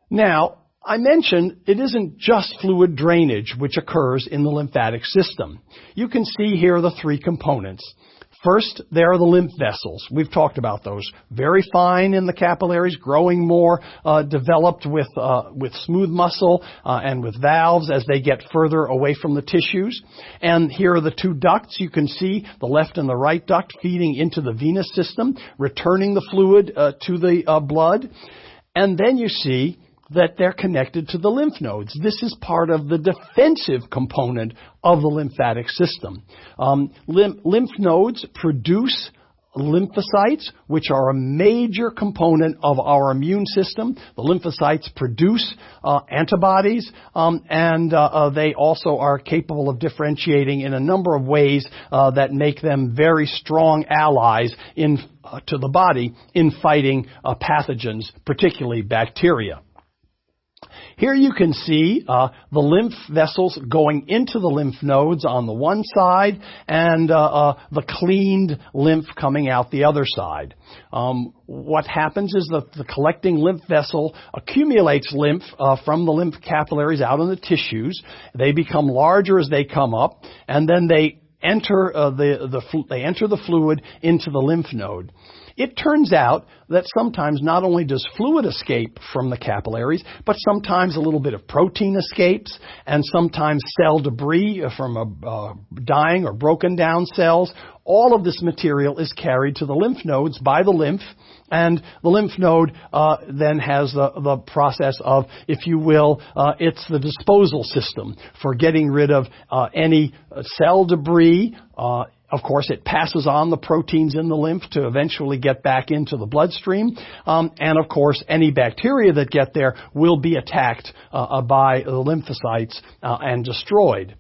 Now, I mentioned it isn't just fluid drainage which occurs in the lymphatic system. You can see here the three components. First, there are the lymph vessels. We've talked about those. Very fine in the capillaries, growing more, developed with smooth muscle and with valves as they get further away from the tissues. And here are the two ducts. You can see the left and the right duct feeding into the venous system, returning the fluid to the blood. And then you see that they're connected to the lymph nodes. This is part of the defensive component of the lymphatic system. Lymph nodes produce lymphocytes, which are a major component of our immune system. The lymphocytes produce antibodies, and they also are capable of differentiating in a number of ways that make them very strong allies to the body in fighting pathogens, particularly bacteria. Here you can see the lymph vessels going into the lymph nodes on the one side and the cleaned lymph coming out the other side. What happens is that the collecting lymph vessel accumulates lymph from the lymph capillaries out in the tissues. They become larger as they come up, and then they enter the fluid into the lymph node. It turns out that sometimes not only does fluid escape from the capillaries, but sometimes a little bit of protein escapes, and sometimes cell debris from dying or broken down cells. All of this material is carried to the lymph nodes by the lymph, and the lymph node then has the process of, if you will, it's the disposal system for getting rid of any cell debris. Of course, it passes on the proteins in the lymph to eventually get back into the bloodstream. And of course, any bacteria that get there will be attacked by the lymphocytes and destroyed.